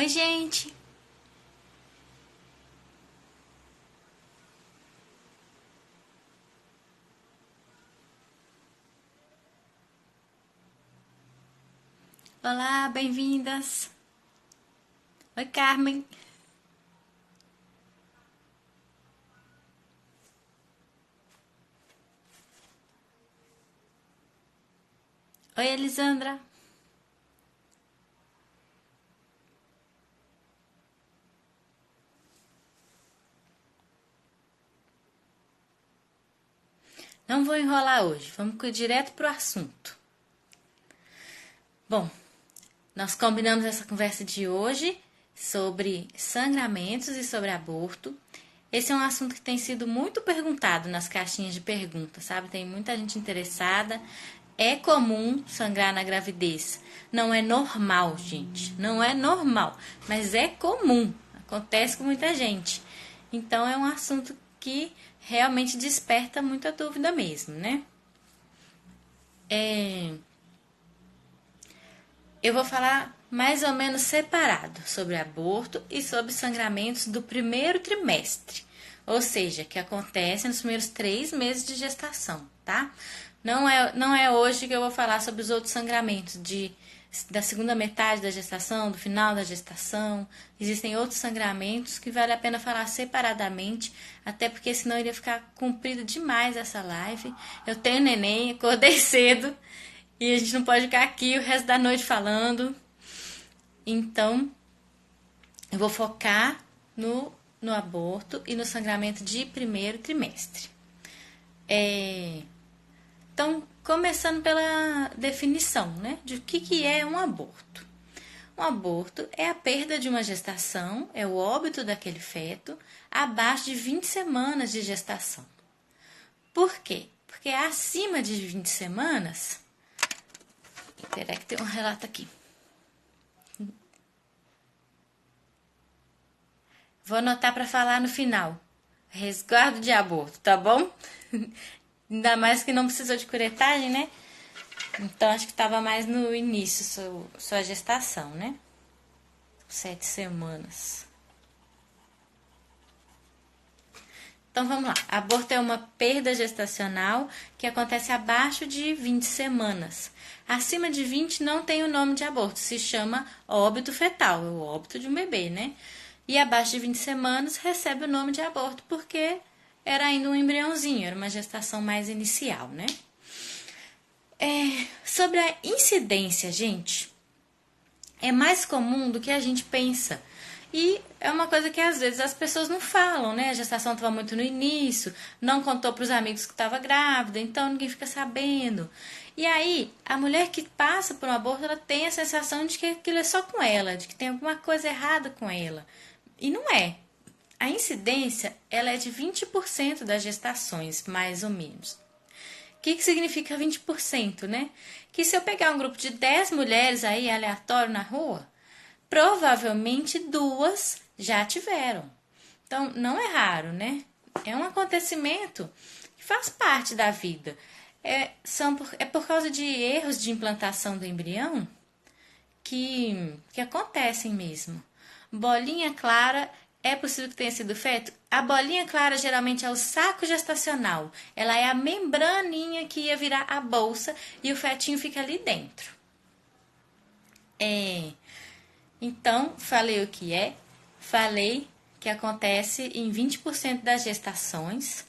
Oi, gente! Olá, bem-vindas! Oi, Carmen! Oi, Elisandra! Não vou enrolar hoje, vamos direto pro assunto. Bom, nós combinamos essa conversa de hoje sobre sangramentos e sobre aborto. Esse é um assunto que tem sido muito perguntado nas caixinhas de perguntas, sabe? Tem muita gente interessada. É comum sangrar na gravidez. Não é normal, gente. Não é normal, mas é comum. Acontece com muita gente. Então é um assunto que realmente desperta muita dúvida mesmo, né? Eu vou falar mais ou menos separado sobre aborto e sobre sangramentos do primeiro trimestre, ou seja, que acontecem nos primeiros 3 meses de gestação, tá? Não é hoje que eu vou falar sobre os outros sangramentos da segunda metade da gestação, do final da gestação. Existem outros sangramentos que vale a pena falar separadamente, até porque senão iria ficar comprido demais essa live. Eu tenho neném, acordei cedo e a gente não pode ficar aqui o resto da noite falando. Então, eu vou focar no aborto e no sangramento de primeiro trimestre. Então, começando pela definição, né, de o que é um aborto. Um aborto é a perda de uma gestação, é o óbito daquele feto, abaixo de 20 semanas de gestação. Por quê? Porque acima de 20 semanas... Espera que tem um relato aqui. Vou anotar para falar no final. Resguardo de aborto, tá bom? Ainda mais que não precisou de curetagem, né? Então, acho que estava mais no início, sua gestação, né? 7 semanas. Então, vamos lá. Aborto é uma perda gestacional que acontece abaixo de 20 semanas. Acima de 20 não tem o nome de aborto, se chama óbito fetal, é o óbito de um bebê, né? E abaixo de 20 semanas recebe o nome de aborto porque era ainda um embriãozinho, era uma gestação mais inicial, né? Sobre a incidência, gente, é mais comum do que a gente pensa. E é uma coisa que às vezes as pessoas não falam, né? A gestação estava muito no início, não contou para os amigos que estava grávida, então ninguém fica sabendo. E aí, a mulher que passa por um aborto, ela tem a sensação de que aquilo é só com ela, de que tem alguma coisa errada com ela. E não é. A incidência, ela é de 20% das gestações, mais ou menos. O que significa 20%, né? Que se eu pegar um grupo de 10 mulheres aí aleatório na rua, provavelmente 2 já tiveram. Então, não é raro, né? É um acontecimento que faz parte da vida. É por causa de erros de implantação do embrião que acontecem mesmo. Bolinha clara, é possível que tenha sido feto? A bolinha clara geralmente é o saco gestacional. Ela é a membraninha que ia virar a bolsa e o fetinho fica ali dentro. Então, falei o que é, falei que acontece em 20% das gestações.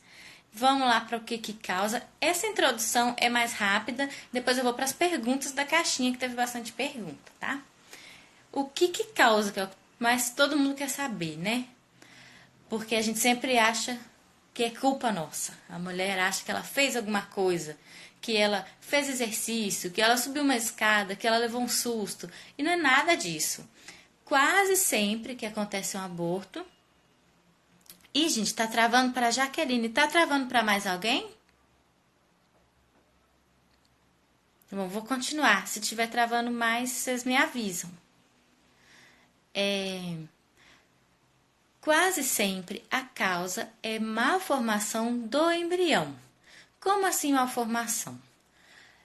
Vamos lá para o que causa. Essa introdução é mais rápida, depois eu vou para as perguntas da caixinha, que teve bastante pergunta, tá? O que causa, que é o que mais todo mundo quer saber, né? Porque a gente sempre acha que é culpa nossa. A mulher acha que ela fez alguma coisa, que ela fez exercício, que ela subiu uma escada, que ela levou um susto. E não é nada disso. Quase sempre que acontece um aborto... Ih, gente, tá travando para a Jaqueline. Tá travando para mais alguém? Bom, vou continuar. Se tiver travando mais, vocês me avisam. Quase sempre a causa é malformação do embrião. Como assim malformação?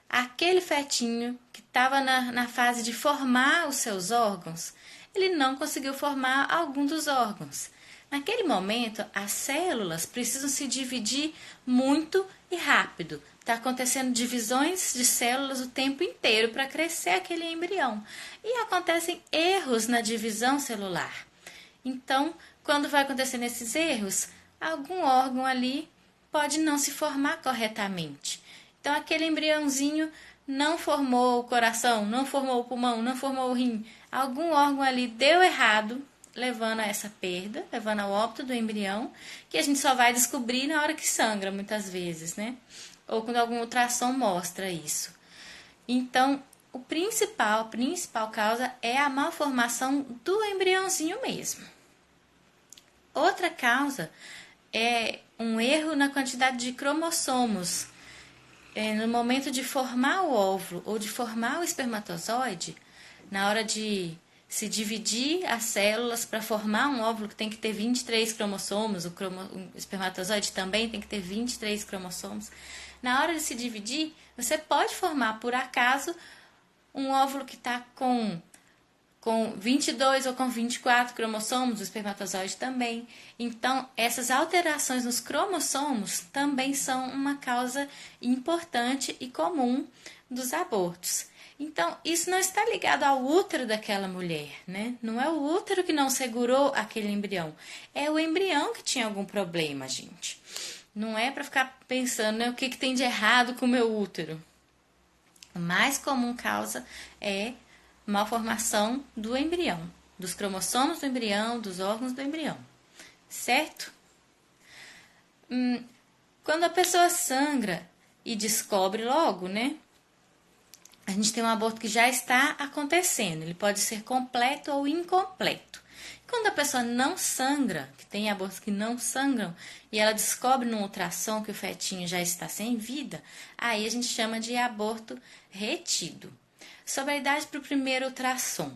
Aquele fetinho que estava na fase de formar os seus órgãos, ele não conseguiu formar algum dos órgãos. Naquele momento, as células precisam se dividir muito e rápido. Está acontecendo divisões de células o tempo inteiro para crescer aquele embrião. E acontecem erros na divisão celular. Então, quando vai acontecendo esses erros, algum órgão ali pode não se formar corretamente. Então, aquele embriãozinho não formou o coração, não formou o pulmão, não formou o rim. Algum órgão ali deu errado, levando a essa perda, levando ao óbito do embrião, que a gente só vai descobrir na hora que sangra, muitas vezes, né? Ou quando algum ultrassom mostra isso. Então, a principal causa é a malformação do embriãozinho mesmo. Outra causa é um erro na quantidade de cromossomos. No momento de formar o óvulo ou de formar o espermatozoide, na hora de se dividir as células para formar um óvulo que tem que ter 23 cromossomos, o espermatozoide também tem que ter 23 cromossomos. Na hora de se dividir, você pode formar, por acaso, um óvulo que está com 22 ou com 24 cromossomos, o espermatozoide também. Então, essas alterações nos cromossomos também são uma causa importante e comum dos abortos. Então, isso não está ligado ao útero daquela mulher, né? Não é o útero que não segurou aquele embrião, é o embrião que tinha algum problema, gente. Não é para ficar pensando, né, o que tem de errado com o meu útero. A mais comum causa é malformação do embrião, dos cromossomos do embrião, dos órgãos do embrião, certo? Quando a pessoa sangra e descobre logo, né? A gente tem um aborto que já está acontecendo, ele pode ser completo ou incompleto. Quando a pessoa não sangra, que tem abortos que não sangram, e ela descobre no ultrassom que o fetinho já está sem vida, aí a gente chama de aborto retido. Sobre a idade para o primeiro ultrassom.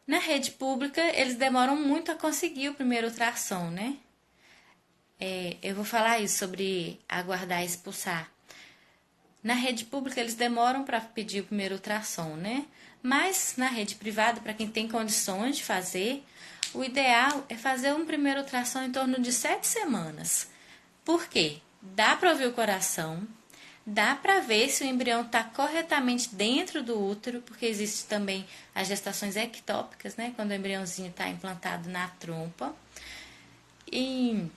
Na rede pública, eles demoram muito a conseguir o primeiro ultrassom, né? Eu vou falar isso sobre aguardar e expulsar. Na rede pública, eles demoram para pedir o primeiro ultrassom, né? Mas na rede privada, para quem tem condições de fazer, o ideal é fazer um primeiro ultrassom em torno de 7 semanas. Por quê? Dá para ouvir o coração, dá para ver se o embrião está corretamente dentro do útero, porque existe também as gestações ectópicas, né? Quando o embriãozinho está implantado na trompa. E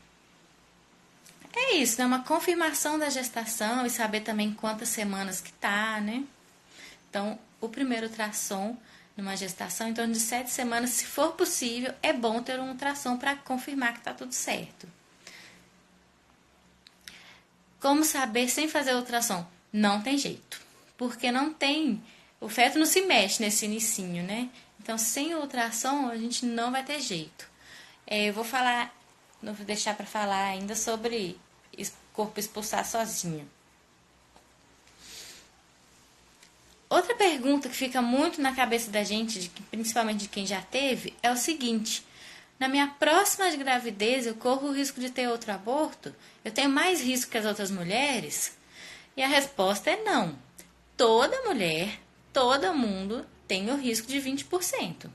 é isso, né? Uma confirmação da gestação e saber também quantas semanas que tá, né? Então, o primeiro ultrassom numa gestação, em torno de 7 semanas, se for possível, é bom ter um ultrassom para confirmar que tá tudo certo. Como saber sem fazer ultrassom? Não tem jeito, porque não tem, o feto não se mexe nesse inicinho, né? Então, sem o ultrassom, a gente não vai ter jeito. Eu vou deixar para falar ainda sobre corpo expulsar sozinho. Outra pergunta que fica muito na cabeça da gente, principalmente de quem já teve, é o seguinte: na minha próxima gravidez eu corro o risco de ter outro aborto? Eu tenho mais risco que as outras mulheres? E a resposta é não. Toda mulher, todo mundo tem o risco de 20%.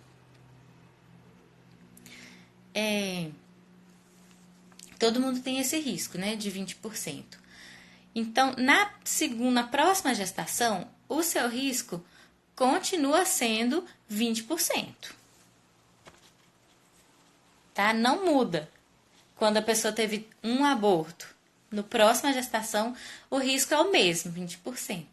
Todo mundo tem esse risco, né, de 20%. Então, na próxima gestação, o seu risco continua sendo 20%. Tá? Não muda. Quando a pessoa teve um aborto, no próxima gestação, o risco é o mesmo, 20%.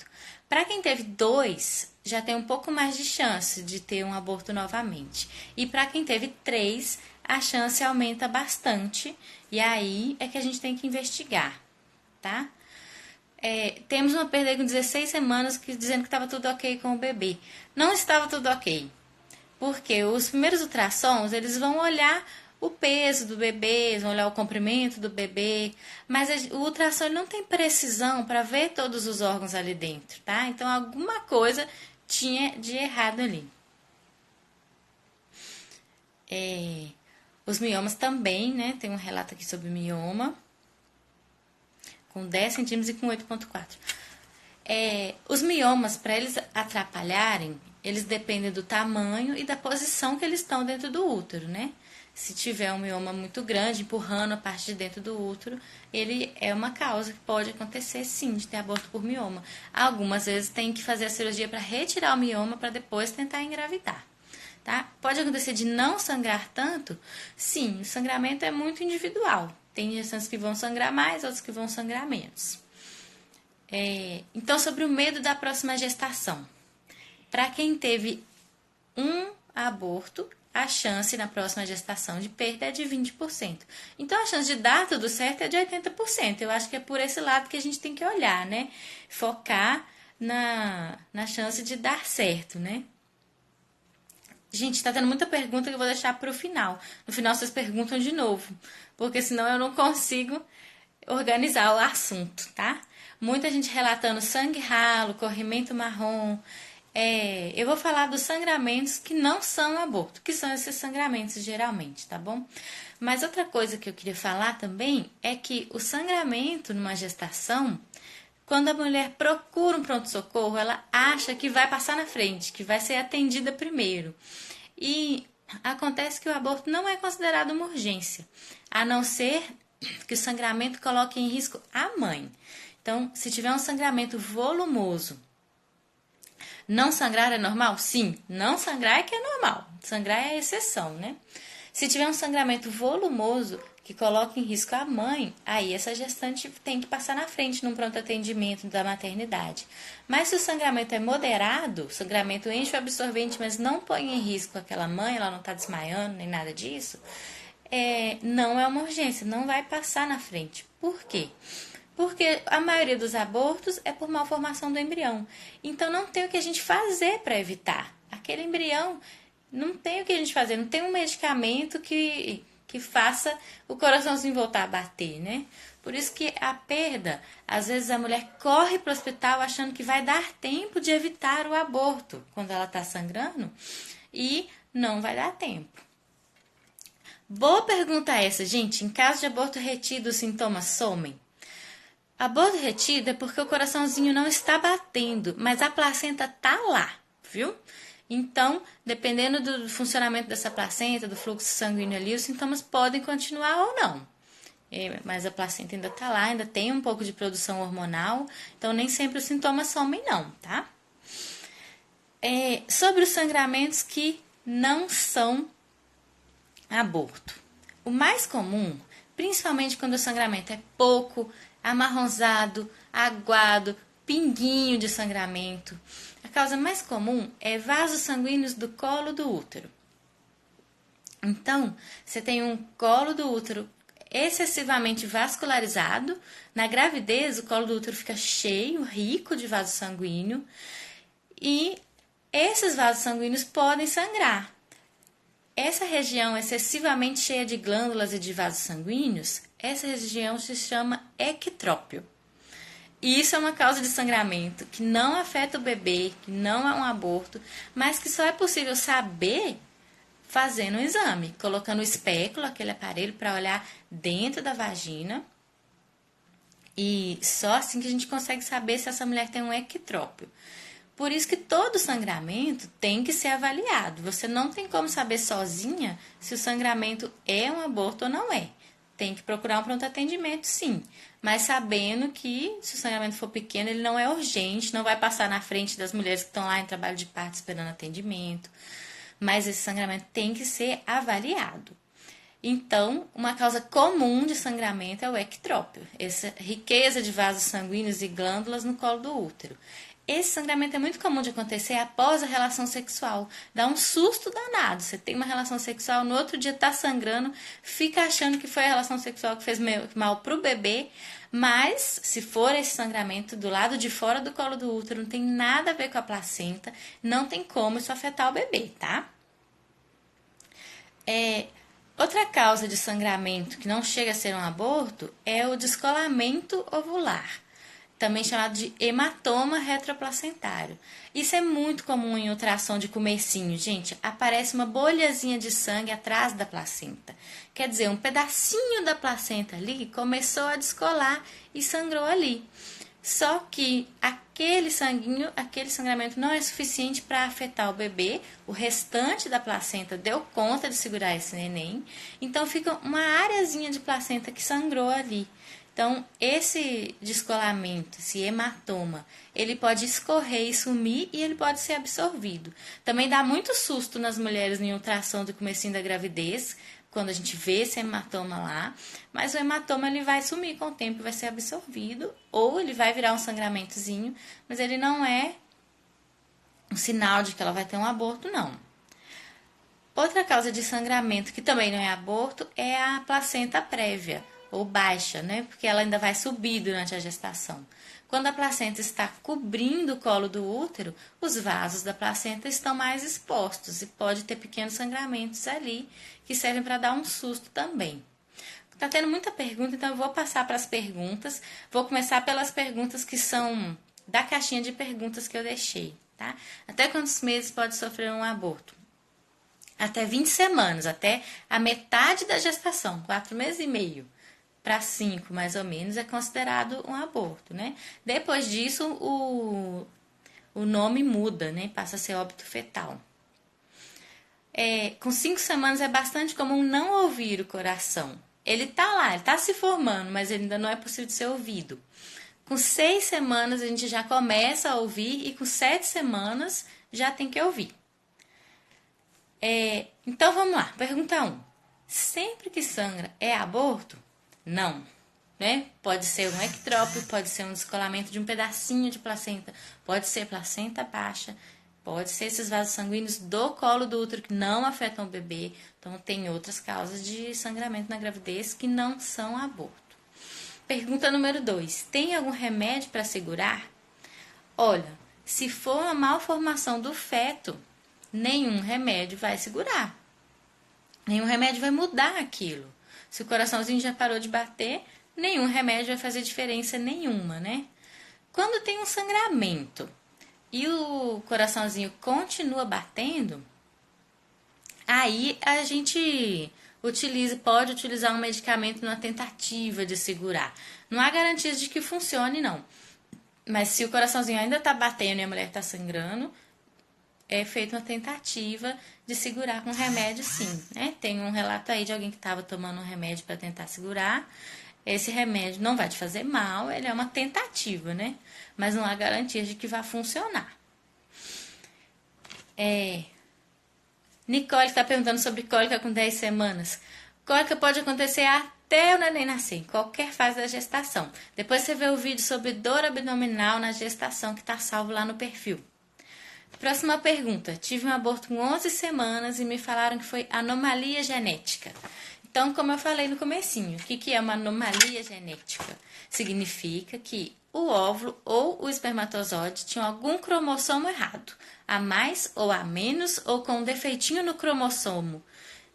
Para quem teve 2, já tem um pouco mais de chance de ter um aborto novamente. E para quem teve 3, a chance aumenta bastante. E aí é que a gente tem que investigar, tá? Temos uma perda com 16 semanas dizendo que estava tudo ok com o bebê. Não estava tudo ok. Porque os primeiros ultrassons, eles vão olhar o peso do bebê, vão olhar o comprimento do bebê, mas o ultrassom ele não tem precisão para ver todos os órgãos ali dentro, tá? Então, alguma coisa tinha de errado ali. Os miomas também, né? Tem um relato aqui sobre mioma, com 10 centímetros e com 8,4. Os miomas, para eles atrapalharem, eles dependem do tamanho e da posição que eles estão dentro do útero, né? Se tiver um mioma muito grande, empurrando a parte de dentro do útero, ele é uma causa que pode acontecer, sim, de ter aborto por mioma. Algumas vezes tem que fazer a cirurgia para retirar o mioma para depois tentar engravidar. Tá? Pode acontecer de não sangrar tanto? Sim, o sangramento é muito individual. Tem gestantes que vão sangrar mais, outros que vão sangrar menos. Então, sobre o medo da próxima gestação. Para quem teve um aborto, a chance na próxima gestação de perda é de 20%. Então, a chance de dar tudo certo é de 80%. Eu acho que é por esse lado que a gente tem que olhar, né? Focar na chance de dar certo, né? Gente, tá tendo muita pergunta que eu vou deixar para o final. No final vocês perguntam de novo, porque senão eu não consigo organizar o assunto, tá? Muita gente relatando sangue ralo, corrimento marrom. Eu vou falar dos sangramentos que não são aborto, que são esses sangramentos geralmente, tá bom? Mas outra coisa que eu queria falar também é que o sangramento numa gestação, quando a mulher procura um pronto-socorro, ela acha que vai passar na frente, que vai ser atendida primeiro. E acontece que o aborto não é considerado uma urgência, a não ser que o sangramento coloque em risco a mãe. Então, se tiver um sangramento volumoso, não sangrar é normal? Sim, não sangrar é que é normal. Sangrar é a exceção, né? Se tiver um sangramento volumoso que coloca em risco a mãe, aí essa gestante tem que passar na frente num pronto atendimento da maternidade. Mas se o sangramento é moderado, o sangramento enche o absorvente, mas não põe em risco aquela mãe, ela não está desmaiando nem nada disso, não é uma urgência, não vai passar na frente. Por quê? Porque a maioria dos abortos é por malformação do embrião. Então não tem o que a gente fazer para evitar. Aquele embrião não tem o que a gente fazer, não tem um medicamento que faça o coraçãozinho voltar a bater, né? Por isso que a perda, às vezes a mulher corre para o hospital achando que vai dar tempo de evitar o aborto quando ela está sangrando e não vai dar tempo. Boa pergunta essa, gente. Em caso de aborto retido, os sintomas somem? Aborto retido é porque o coraçãozinho não está batendo, mas a placenta tá lá, viu? Então, dependendo do funcionamento dessa placenta, do fluxo sanguíneo ali, os sintomas podem continuar ou não. Mas a placenta ainda tá lá, ainda tem um pouco de produção hormonal, então nem sempre os sintomas somem não, tá? Sobre os sangramentos que não são aborto. O mais comum, principalmente quando o sangramento é pouco, amarronzado, aguado, pinguinho de sangramento. A causa mais comum é vasos sanguíneos do colo do útero. Então, você tem um colo do útero excessivamente vascularizado. Na gravidez, o colo do útero fica cheio, rico de vaso sanguíneo. E esses vasos sanguíneos podem sangrar. Essa região excessivamente cheia de glândulas e de vasos sanguíneos, essa região se chama ectrópio. E isso é uma causa de sangramento que não afeta o bebê, que não é um aborto, mas que só é possível saber fazendo um exame, colocando o espéculo, aquele aparelho para olhar dentro da vagina. E só assim que a gente consegue saber se essa mulher tem um ectrópio. Por isso que todo sangramento tem que ser avaliado. Você não tem como saber sozinha se o sangramento é um aborto ou não é. Tem que procurar um pronto atendimento, sim. Mas sabendo que se o sangramento for pequeno, ele não é urgente, não vai passar na frente das mulheres que estão lá em trabalho de parto esperando atendimento. Mas esse sangramento tem que ser avaliado. Então, uma causa comum de sangramento é o ectrópio, essa riqueza de vasos sanguíneos e glândulas no colo do útero. Esse sangramento é muito comum de acontecer após a relação sexual. Dá um susto danado. Você tem uma relação sexual, no outro dia tá sangrando, fica achando que foi a relação sexual que fez mal pro bebê, mas se for esse sangramento do lado de fora do colo do útero, não tem nada a ver com a placenta, não tem como isso afetar o bebê, tá? Outra causa de sangramento que não chega a ser um aborto é o descolamento ovular, também chamado de hematoma retroplacentário. Isso é muito comum em ultrassom de comecinho, gente. Aparece uma bolhazinha de sangue atrás da placenta. Quer dizer, um pedacinho da placenta ali começou a descolar e sangrou ali. Só que aquele sanguinho, aquele sangramento não é suficiente para afetar o bebê, o restante da placenta deu conta de segurar esse neném, então fica uma areazinha de placenta que sangrou ali. Então, esse descolamento, esse hematoma, ele pode escorrer e sumir e ele pode ser absorvido. Também dá muito susto nas mulheres em ultrassom do comecinho da gravidez, quando a gente vê esse hematoma lá, mas o hematoma ele vai sumir com o tempo, vai ser absorvido, ou ele vai virar um sangramentozinho, mas ele não é um sinal de que ela vai ter um aborto, não. Outra causa de sangramento, que também não é aborto, é a placenta prévia, ou baixa, né? Porque ela ainda vai subir durante a gestação. Quando a placenta está cobrindo o colo do útero, os vasos da placenta estão mais expostos e pode ter pequenos sangramentos ali que servem para dar um susto também. Tá tendo muita pergunta, então eu vou passar para as perguntas. Vou começar pelas perguntas que são da caixinha de perguntas que eu deixei, tá? Até quantos meses pode sofrer um aborto? Até 20 semanas, até a metade da gestação, 4 meses e meio. Para 5, mais ou menos, é considerado um aborto, né? Depois disso, o nome muda, né? Passa a ser óbito fetal. Com 5 semanas é bastante comum não ouvir o coração. Ele tá lá, ele tá se formando, mas ele ainda não é possível de ser ouvido. Com 6 semanas a gente já começa a ouvir e com 7 semanas já tem que ouvir. Então vamos lá, pergunta 1. Sempre que sangra é aborto? Não, né? Pode ser um ectrópio, pode ser um descolamento de um pedacinho de placenta, pode ser placenta baixa, pode ser esses vasos sanguíneos do colo do útero que não afetam o bebê. Então, tem outras causas de sangramento na gravidez que não são aborto. Pergunta número 2. Tem algum remédio para segurar? Olha, se for uma malformação do feto, nenhum remédio vai segurar. Nenhum remédio vai mudar aquilo. Se o coraçãozinho já parou de bater, nenhum remédio vai fazer diferença nenhuma, né? Quando tem um sangramento e o coraçãozinho continua batendo, aí a gente pode utilizar um medicamento na tentativa de segurar. Não há garantias de que funcione, não. Mas se o coraçãozinho ainda está batendo e a mulher está sangrando, é feita uma tentativa de segurar com remédio, sim, né? Tem um relato aí de alguém que estava tomando um remédio para tentar segurar. Esse remédio não vai te fazer mal, ele é uma tentativa, né? Mas não há garantia de que vai funcionar. Nicole está perguntando sobre cólica com 10 semanas. Cólica pode acontecer até o neném nascer, em qualquer fase da gestação. Depois você vê o vídeo sobre dor abdominal na gestação que está salvo lá no perfil. Próxima pergunta. Tive um aborto com 11 semanas e me falaram que foi anomalia genética. Então, como eu falei no comecinho, o que é uma anomalia genética? Significa que o óvulo ou o espermatozoide tinham algum cromossomo errado, a mais ou a menos ou com um defeitinho no cromossomo.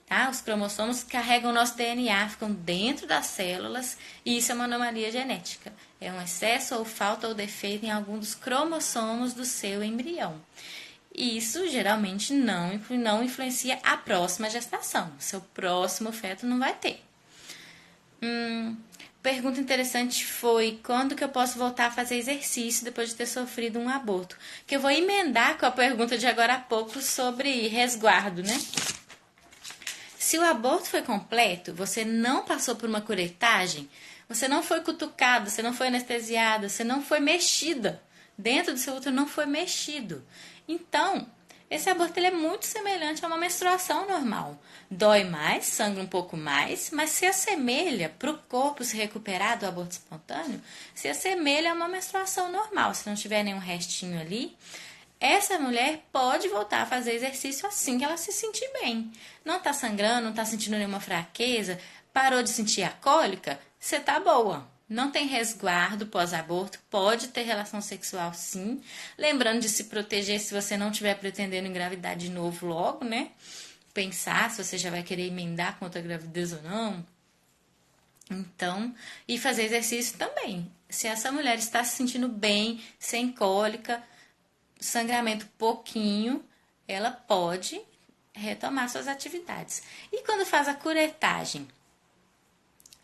Tá? Os cromossomos carregam o nosso DNA, ficam dentro das células e isso é uma anomalia genética. É um excesso ou falta ou defeito em algum dos cromossomos do seu embrião. E isso geralmente não influencia a próxima gestação. Seu próximo feto não vai ter. Pergunta interessante foi: quando que eu posso voltar a fazer exercício depois de ter sofrido um aborto? Que eu vou emendar com a pergunta de agora a pouco sobre resguardo, né? Se o aborto foi completo, você não passou por uma curetagem, você não foi cutucada, você não foi anestesiada, você não foi mexida. Dentro do seu útero não foi mexido. Então, esse aborto ele é muito semelhante a uma menstruação normal. Dói mais, sangra um pouco mais, mas se assemelha para o corpo se recuperar do aborto espontâneo, se assemelha a uma menstruação normal. Se não tiver nenhum restinho ali, essa mulher pode voltar a fazer exercício assim que ela se sentir bem. Não está sangrando, não está sentindo nenhuma fraqueza, parou de sentir a cólica, você está boa. Não tem resguardo pós-aborto, pode ter relação sexual sim. Lembrando de se proteger se você não estiver pretendendo engravidar de novo logo, né? Pensar se você já vai querer emendar com outra gravidez ou não. Então, e fazer exercício também. Se essa mulher está se sentindo bem, sem cólica, sangramento pouquinho, ela pode retomar suas atividades. E quando faz a curetagem?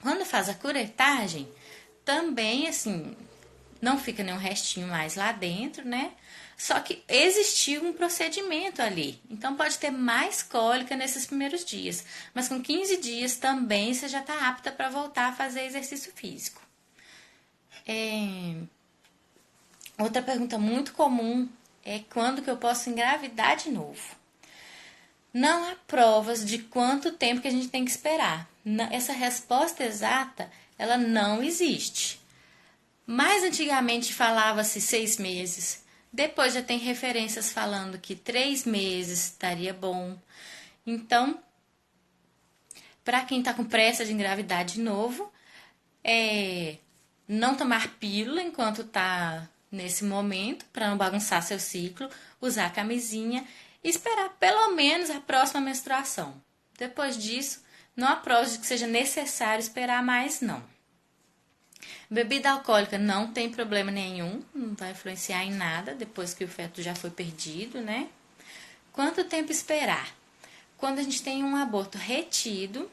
Quando faz a curetagem, também, assim, não fica nenhum restinho mais lá dentro, né? Só que existiu um procedimento ali. Então pode ter mais cólica nesses primeiros dias. Mas com 15 dias também você já está apta para voltar a fazer exercício físico. Outra pergunta muito comum é quando que eu posso engravidar de novo? Não há provas de quanto tempo que a gente tem que esperar. Essa resposta exata, ela não existe. Mais antigamente falava-se 6 meses. Depois já tem referências falando que 3 meses estaria bom. Então, para quem está com pressa de engravidar de novo, não tomar pílula enquanto está nesse momento, para não bagunçar seu ciclo, usar camisinha e esperar pelo menos a próxima menstruação. Depois disso, não há provas de que seja necessário esperar mais, não. Bebida alcoólica não tem problema nenhum, não vai influenciar em nada depois que o feto já foi perdido, né? Quanto tempo esperar? Quando a gente tem um aborto retido,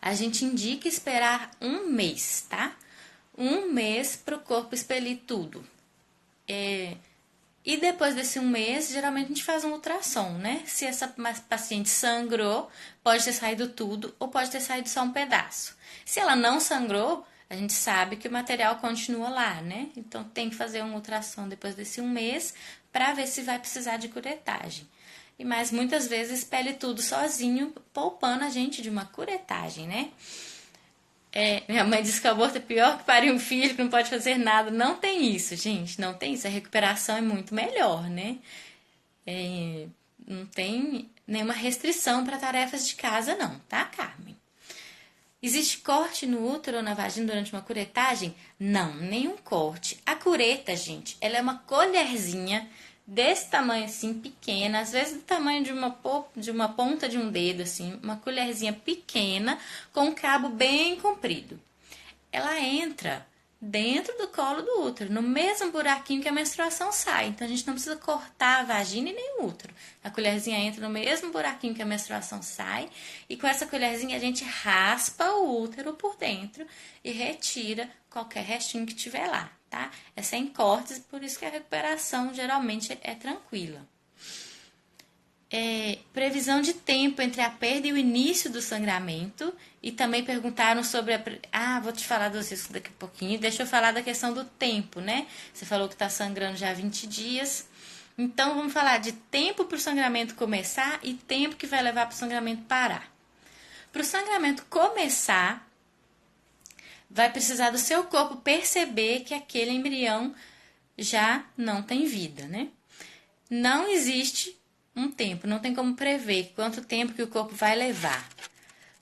a gente indica esperar 1 mês, tá? 1 mês para o corpo expelir tudo. E depois desse 1 mês, geralmente a gente faz um ultrassom, né? Se essa paciente sangrou, pode ter saído tudo ou pode ter saído só um pedaço. Se ela não sangrou, a gente sabe que o material continua lá, né? Então tem que fazer um ultrassom depois desse 1 mês para ver se vai precisar de curetagem. Mas muitas vezes expele tudo sozinho, poupando a gente de uma curetagem, né? Minha mãe disse que o aborto é pior que parir um filho, que não pode fazer nada. Não tem isso, gente. Não tem isso. A recuperação é muito melhor, né? Não tem nenhuma restrição para tarefas de casa, não, tá, Carmen? Existe corte no útero ou na vagina durante uma curetagem? Não, nenhum corte. A cureta, gente, ela é uma colherzinha desse tamanho assim, pequena, às vezes do tamanho de uma ponta de um dedo, assim, uma colherzinha pequena com um cabo bem comprido. Ela entra dentro do colo do útero, no mesmo buraquinho que a menstruação sai. Então a gente não precisa cortar a vagina e nem o útero. A colherzinha entra no mesmo buraquinho que a menstruação sai e com essa colherzinha a gente raspa o útero por dentro e retira qualquer restinho que tiver lá, tá? É sem cortes, por isso que a recuperação geralmente é tranquila. Previsão de tempo entre a perda e o início do sangramento. E também perguntaram sobre vou te falar dos riscos daqui a pouquinho. Deixa eu falar da questão do tempo, né? Você falou que está sangrando já há 20 dias. Então, vamos falar de tempo para o sangramento começar e tempo que vai levar para o sangramento parar. Para o sangramento começar, vai precisar do seu corpo perceber que aquele embrião já não tem vida, né? Não existe um tempo, não tem como prever quanto tempo que o corpo vai levar.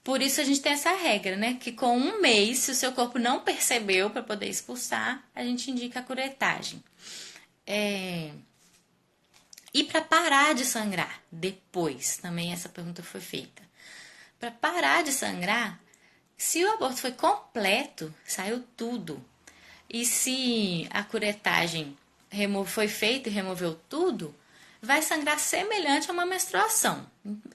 Por isso a gente tem essa regra, né? Que com 1 mês, se o seu corpo não percebeu para poder expulsar, a gente indica a curetagem. E para parar de sangrar depois, também essa pergunta foi feita. Para parar de sangrar, se o aborto foi completo, saiu tudo. E se a curetagem foi feita e removeu tudo, vai sangrar semelhante a uma menstruação,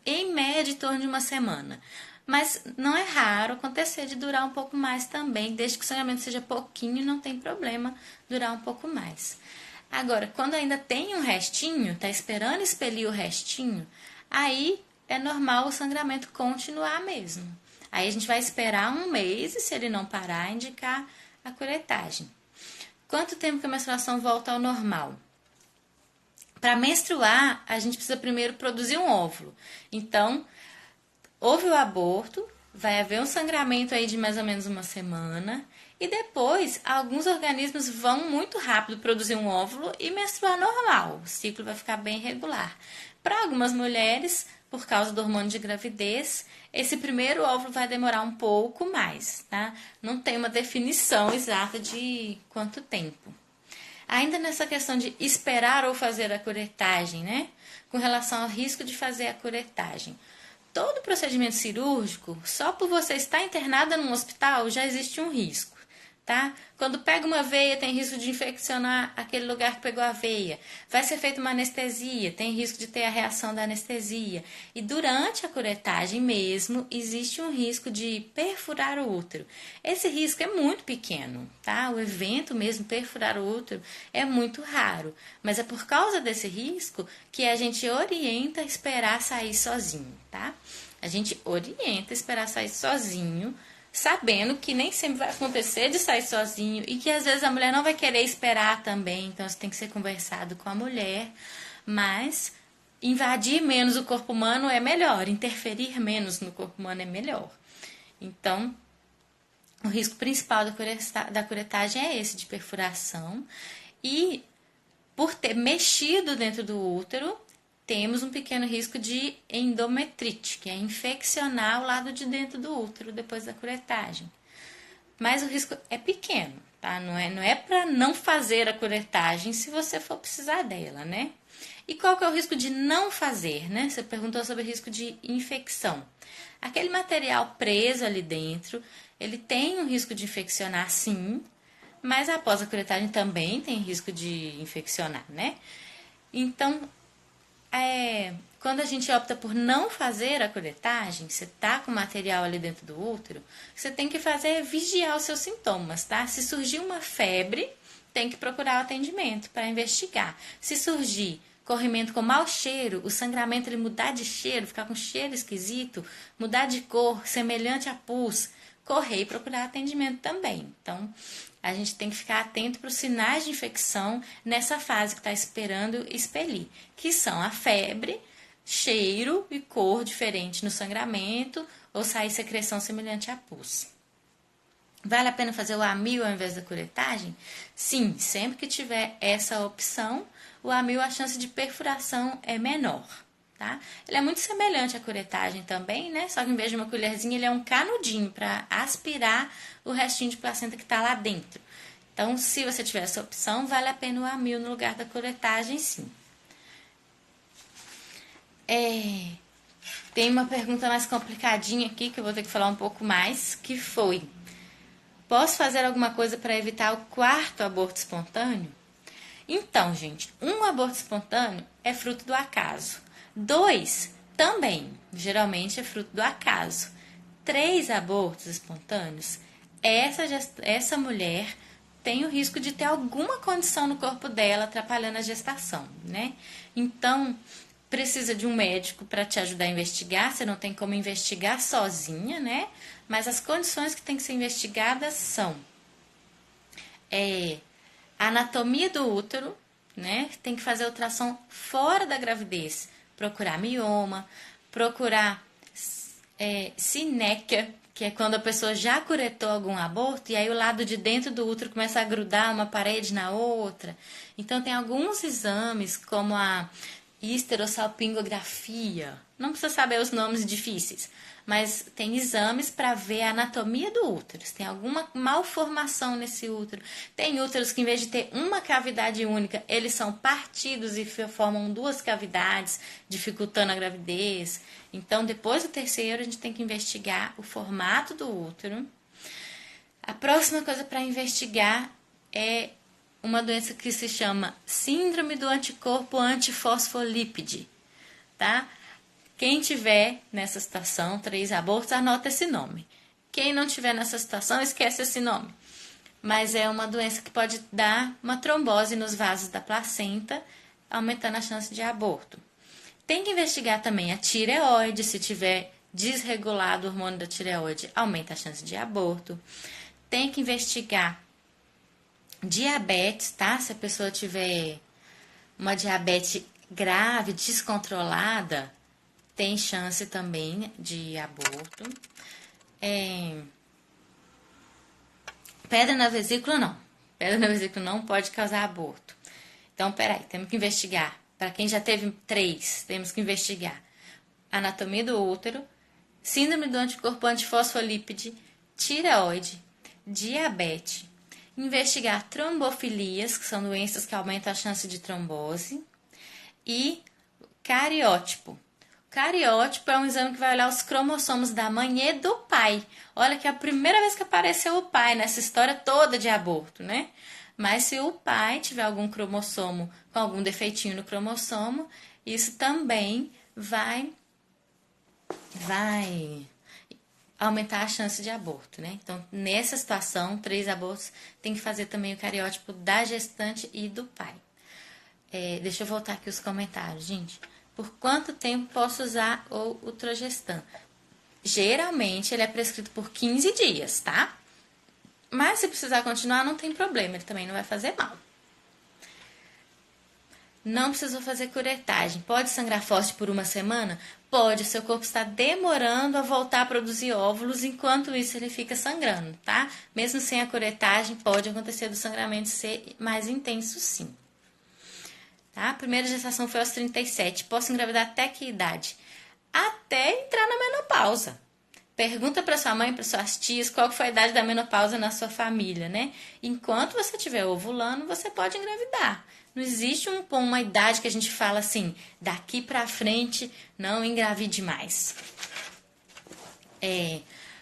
em média em torno de 1 semana. Mas não é raro acontecer de durar um pouco mais também, desde que o sangramento seja pouquinho, não tem problema durar um pouco mais. Agora, quando ainda tem um restinho, tá esperando expelir o restinho, aí é normal o sangramento continuar mesmo. Aí a gente vai esperar 1 mês e se ele não parar, indicar a curetagem. Quanto tempo que a menstruação volta ao normal? Para menstruar, a gente precisa primeiro produzir um óvulo. Então, houve o aborto, vai haver um sangramento aí de mais ou menos 1 semana e depois alguns organismos vão muito rápido produzir um óvulo e menstruar normal. O ciclo vai ficar bem regular. Para algumas mulheres, por causa do hormônio de gravidez, esse primeiro óvulo vai demorar um pouco mais, tá? Não tem uma definição exata de quanto tempo. Ainda nessa questão de esperar ou fazer a curetagem, né? Com relação ao risco de fazer a curetagem. Todo procedimento cirúrgico, só por você estar internada num hospital, já existe um risco, tá? Quando pega uma veia, tem risco de infeccionar aquele lugar que pegou a veia. Vai ser feita uma anestesia, tem risco de ter a reação da anestesia. E durante a curetagem mesmo, existe um risco de perfurar o útero. Esse risco é muito pequeno, tá? O evento mesmo, perfurar o útero, é muito raro. Mas é por causa desse risco que a gente orienta a esperar sair sozinho, tá? A gente orienta a esperar sair sozinho, sabendo que nem sempre vai acontecer de sair sozinho e que às vezes a mulher não vai querer esperar também, então isso tem que ser conversado com a mulher, mas invadir menos o corpo humano é melhor, interferir menos no corpo humano é melhor. Então, o risco principal da curetagem é esse, de perfuração, e por ter mexido dentro do útero, temos um pequeno risco de endometrite, que é infeccionar o lado de dentro do útero depois da curetagem. Mas o risco é pequeno, tá? Não é para não fazer a curetagem se você for precisar dela, né? E qual que é o risco de não fazer, né? Você perguntou sobre o risco de infecção. Aquele material preso ali dentro, ele tem um risco de infeccionar, sim, mas após a curetagem também tem risco de infeccionar, né? Então, quando a gente opta por não fazer a curetagem, você tá com material ali dentro do útero, você tem que fazer é vigiar os seus sintomas, tá? Se surgir uma febre, tem que procurar o atendimento para investigar. Se surgir corrimento com mau cheiro, o sangramento ele mudar de cheiro, ficar com cheiro esquisito, mudar de cor, semelhante a pus, correr e procurar atendimento também. Então, a gente tem que ficar atento para os sinais de infecção nessa fase que está esperando expelir, que são a febre, cheiro e cor diferente no sangramento ou sair secreção semelhante a pus. Vale a pena fazer o amil ao invés da curetagem? Sim, sempre que tiver essa opção, o amil, a chance de perfuração é menor. Tá? Ele é muito semelhante à curetagem também, né? Só que em vez de uma colherzinha, ele é um canudinho para aspirar o restinho de placenta que está lá dentro. Então, se você tiver essa opção, vale a pena o amil no lugar da curetagem, sim. Tem uma pergunta mais complicadinha aqui, que eu vou ter que falar um pouco mais, que foi: posso fazer alguma coisa para evitar o quarto aborto espontâneo? Então, gente, um aborto espontâneo é fruto do acaso. 2 também, geralmente é fruto do acaso. 3 abortos espontâneos, essa mulher tem o risco de ter alguma condição no corpo dela atrapalhando a gestação, né? Então, precisa de um médico para te ajudar a investigar, você não tem como investigar sozinha, né? Mas as condições que tem que ser investigadas são a anatomia do útero, né? Tem que fazer ultrassom fora da gravidez, procurar mioma, procurar sinéquia, que é quando a pessoa já curetou algum aborto e aí o lado de dentro do útero começa a grudar uma parede na outra. Então tem alguns exames como a histerosalpingografia, não precisa saber os nomes difíceis, mas tem exames para ver a anatomia do útero, se tem alguma malformação nesse útero. Tem úteros que, em vez de ter uma cavidade única, eles são partidos e formam 2 cavidades, dificultando a gravidez. Então, depois do terceiro, a gente tem que investigar o formato do útero. A próxima coisa para investigar é uma doença que se chama síndrome do anticorpo antifosfolípide, tá? Quem tiver nessa situação, 3 abortos, anota esse nome. Quem não tiver nessa situação, esquece esse nome. Mas é uma doença que pode dar uma trombose nos vasos da placenta, aumentando a chance de aborto. Tem que investigar também a tireoide, se tiver desregulado o hormônio da tireoide, aumenta a chance de aborto. Tem que investigar diabetes, tá? Se a pessoa tiver uma diabetes grave, descontrolada, tem chance também de aborto. Pedra na vesícula, não. Pedra na vesícula não pode causar aborto. Então, peraí, temos que investigar. Para quem já teve 3, temos que investigar anatomia do útero, síndrome do anticorpo antifosfolípide, tireoide, diabetes, investigar trombofilias, que são doenças que aumentam a chance de trombose, e cariótipo. Cariótipo é um exame que vai olhar os cromossomos da mãe e do pai. Olha que é a primeira vez que apareceu o pai nessa história toda de aborto, né? Mas se o pai tiver algum cromossomo com algum defeitinho no cromossomo, isso também vai aumentar a chance de aborto, né? Então, nessa situação, 3 abortos, tem que fazer também o cariótipo da gestante e do pai. Deixa eu voltar aqui os comentários, gente. Por quanto tempo posso usar o Ultragestan? Geralmente, ele é prescrito por 15 dias, tá? Mas se precisar continuar, não tem problema, ele também não vai fazer mal. Não precisou fazer curetagem. Pode sangrar forte por uma semana? Pode, seu corpo está demorando a voltar a produzir óvulos, enquanto isso ele fica sangrando, tá? Mesmo sem a curetagem, pode acontecer do sangramento ser mais intenso, sim. Tá? A primeira gestação foi aos 37. Posso engravidar até que idade? Até entrar na menopausa. Pergunta para sua mãe, para suas tias, qual foi a idade da menopausa na sua família, né? Enquanto você estiver ovulando, você pode engravidar. Não existe uma idade que a gente fala assim, daqui para frente não engravide mais.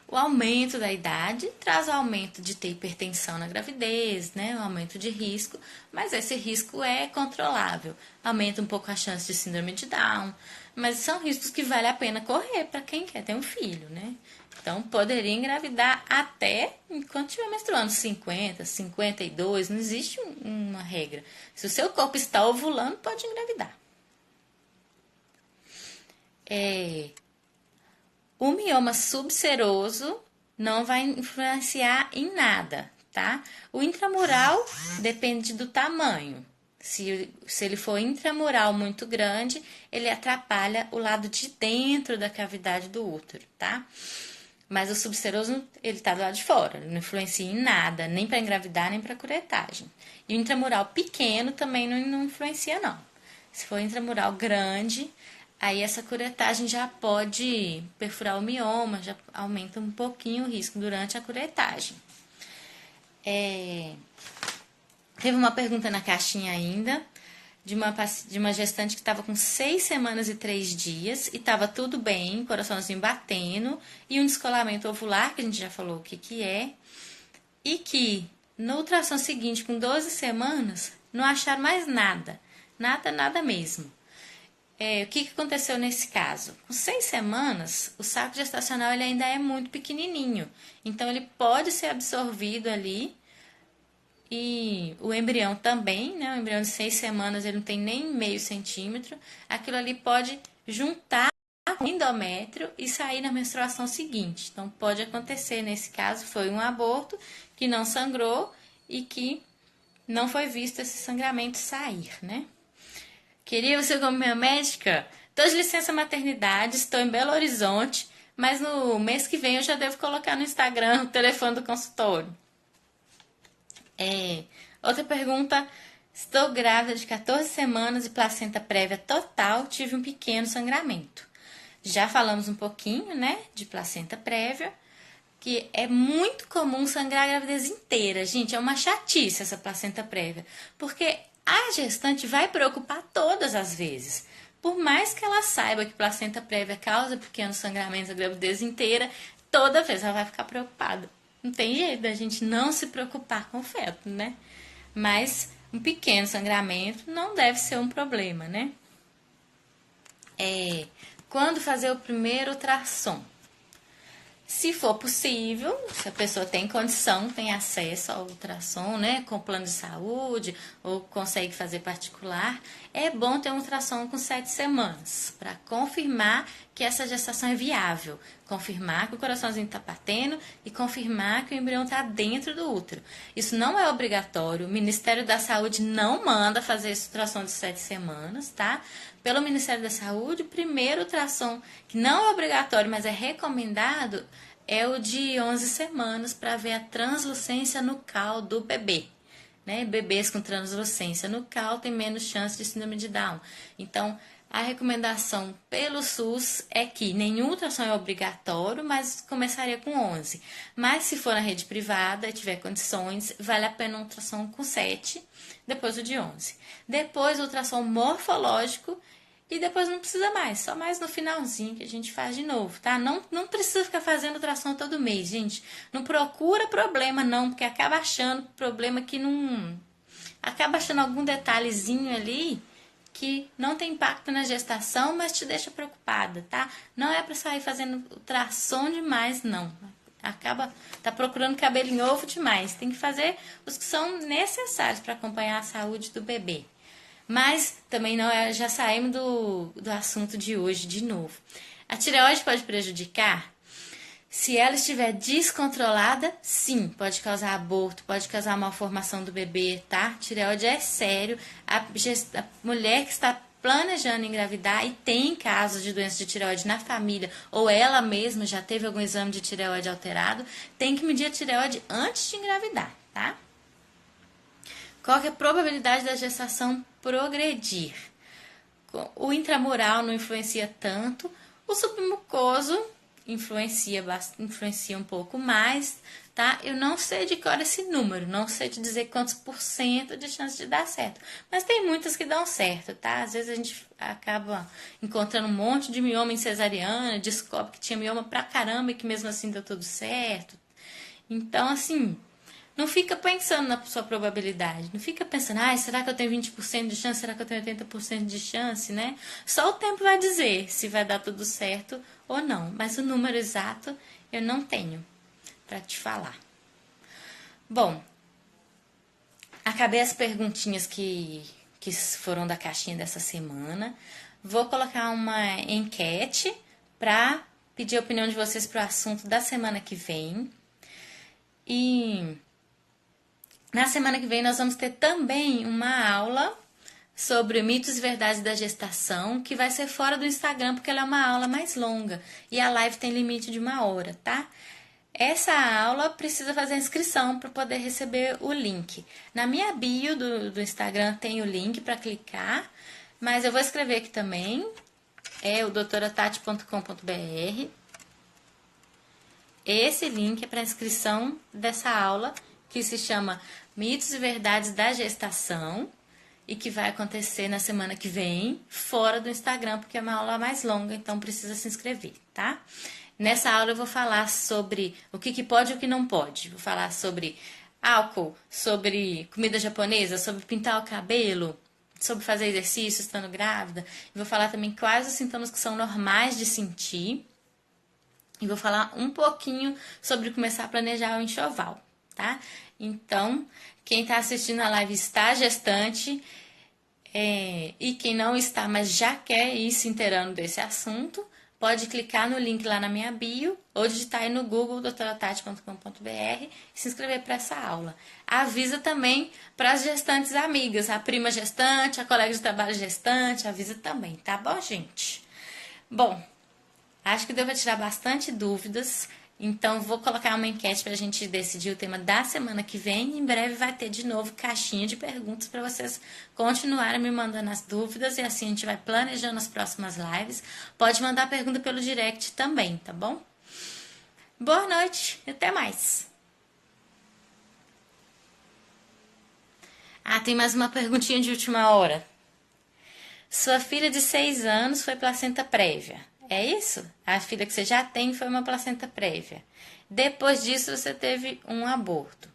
O aumento da idade traz o aumento de ter hipertensão na gravidez, né? O aumento de risco, mas esse risco é controlável. Aumenta um pouco a chance de síndrome de Down, mas são riscos que vale a pena correr para quem quer ter um filho, né? Então, poderia engravidar até enquanto estiver menstruando, 50, 52, não existe uma regra. Se o seu corpo está ovulando, pode engravidar. O mioma subseroso não vai influenciar em nada, tá? O intramural depende do tamanho. Se ele for intramural muito grande, ele atrapalha o lado de dentro da cavidade do útero, tá? Mas o subseroso, ele tá do lado de fora, ele não influencia em nada, nem para engravidar, nem para curetagem. E o intramural pequeno também não influencia, não. Se for intramural grande, aí essa curetagem já pode perfurar o mioma, já aumenta um pouquinho o risco durante a curetagem. Teve uma pergunta na caixinha ainda, de uma gestante que estava com 6 semanas e 3 dias e estava tudo bem, coraçãozinho batendo, e um descolamento ovular, que a gente já falou o que é, e que no ultrassom seguinte, com 12 semanas, não acharam mais nada, nada mesmo. O que aconteceu nesse caso? Com 6 semanas, o saco gestacional ele ainda é muito pequenininho, então ele pode ser absorvido ali. E o embrião também, né? O embrião de 6 semanas ele não tem nem meio centímetro. Aquilo ali pode juntar com o endométrio e sair na menstruação seguinte. Então pode acontecer, nesse caso, foi um aborto que não sangrou e que não foi visto esse sangramento sair, né? Queria você como minha médica? Estou de licença maternidade, estou em Belo Horizonte, mas no mês que vem eu já devo colocar no Instagram o telefone do consultório. Outra pergunta. Estou grávida de 14 semanas e placenta prévia total, tive um pequeno sangramento. Já falamos um pouquinho, né, de placenta prévia, que é muito comum sangrar a gravidez inteira. Gente, é uma chatice essa placenta prévia, porque a gestante vai preocupar todas as vezes. Por mais que ela saiba que placenta prévia causa pequenos sangramentos a gravidez inteira, toda vez ela vai ficar preocupada. Não tem jeito da gente não se preocupar com o feto, né? Mas um pequeno sangramento não deve ser um problema, né? Quando fazer o primeiro ultrassom? Se for possível, se a pessoa tem condição, tem acesso ao ultrassom, né, com plano de saúde ou consegue fazer particular, é bom ter um ultrassom com 7 semanas para confirmar que essa gestação é viável, confirmar que o coraçãozinho está batendo e confirmar que o embrião está dentro do útero. Isso não é obrigatório, o Ministério da Saúde não manda fazer esse ultrassom de 7 semanas, tá? Pelo Ministério da Saúde, o primeiro ultrassom, que não é obrigatório, mas é recomendado, é o de 11 semanas para ver a translucência nucal do bebê. Né? Bebês com translucência nucal têm menos chance de síndrome de Down. Então, a recomendação pelo SUS é que nenhum ultrassom é obrigatório, mas começaria com 11. Mas se for na rede privada e tiver condições, vale a pena um ultrassom com 7, depois o de 11. Depois o ultrassom morfológico, e depois não precisa mais, só mais no finalzinho que a gente faz de novo, tá? Não precisa ficar fazendo ultrassom todo mês, gente. Não procura problema não, porque acaba achando problema que não... Acaba achando algum detalhezinho ali que não tem impacto na gestação, mas te deixa preocupada, tá? Não é pra sair fazendo ultrassom demais, não. Tá procurando cabelo em ovo demais. Tem que fazer os que são necessários para acompanhar a saúde do bebê. Mas também não é, já saímos do assunto de hoje de novo. A tireoide pode prejudicar? Se ela estiver descontrolada, sim, pode causar aborto, pode causar malformação do bebê, tá? Tireoide é sério. A mulher que está planejando engravidar e tem casos de doença de tireoide na família, ou ela mesma já teve algum exame de tireoide alterado, tem que medir a tireoide antes de engravidar, tá? Qual que é a probabilidade da gestação progredir? O intramural não influencia tanto, o submucoso influencia um pouco mais, tá? Eu não sei de cor esse número, não sei te dizer quantos % de chance de dar certo, mas tem muitas que dão certo, tá? Às vezes a gente acaba encontrando um monte de mioma em cesariana, descobre que tinha mioma pra caramba e que mesmo assim deu tudo certo. Então, assim, não fica pensando na sua probabilidade. Não fica pensando, será que eu tenho 20% de chance? Será que eu tenho 80% de chance, né? Só o tempo vai dizer se vai dar tudo certo ou não. Mas o número exato eu não tenho para te falar. Bom, acabei as perguntinhas que foram da caixinha dessa semana. Vou colocar uma enquete para pedir a opinião de vocês para o assunto da semana que vem. E na semana que vem nós vamos ter também uma aula sobre mitos e verdades da gestação, que vai ser fora do Instagram, porque ela é uma aula mais longa e a live tem limite de 1 hora, tá? Essa aula precisa fazer a inscrição para poder receber o link. Na minha bio do Instagram tem o link para clicar, mas eu vou escrever aqui também, é o doutoratati.com.br. Esse link é para inscrição dessa aula, que se chama Mitos e Verdades da Gestação e que vai acontecer na semana que vem, fora do Instagram, porque é uma aula mais longa, então precisa se inscrever, tá? Nessa aula eu vou falar sobre o que pode e o que não pode. Vou falar sobre álcool, sobre comida japonesa, sobre pintar o cabelo, sobre fazer exercício estando grávida. E vou falar também quais os sintomas que são normais de sentir. E vou falar um pouquinho sobre começar a planejar o enxoval, tá? Então, quem está assistindo a live está gestante e quem não está, mas já quer ir se inteirando desse assunto, pode clicar no link lá na minha bio ou digitar aí no Google doutoratati.com.br e se inscrever para essa aula. Avisa também para as gestantes amigas, a prima gestante, a colega de trabalho gestante, avisa também, tá bom, gente? Bom, acho que deu para tirar bastante dúvidas, então vou colocar uma enquete para a gente decidir o tema da semana que vem. Em breve vai ter de novo caixinha de perguntas para vocês continuarem me mandando as dúvidas e assim a gente vai planejando as próximas lives. Pode mandar pergunta pelo direct também, tá bom? Boa noite e até mais! Tem mais uma perguntinha de última hora. Sua filha de 6 anos foi placenta prévia. É isso? A filha que você já tem foi uma placenta prévia. Depois disso, você teve um aborto.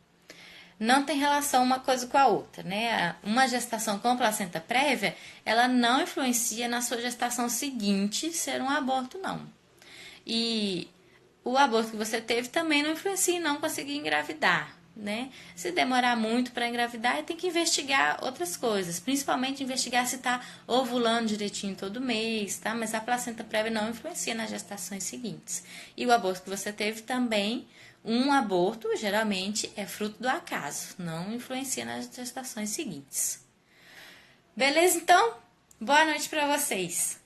Não tem relação uma coisa com a outra, né? Uma gestação com placenta prévia, ela não influencia na sua gestação seguinte ser um aborto, não. E o aborto que você teve também não influencia em não conseguir engravidar, né? Se demorar muito para engravidar, tem que investigar outras coisas, principalmente investigar se está ovulando direitinho todo mês, tá? Mas a placenta prévia não influencia nas gestações seguintes. E o aborto que você teve também, um aborto geralmente é fruto do acaso, não influencia nas gestações seguintes. Beleza, então? Boa noite para vocês!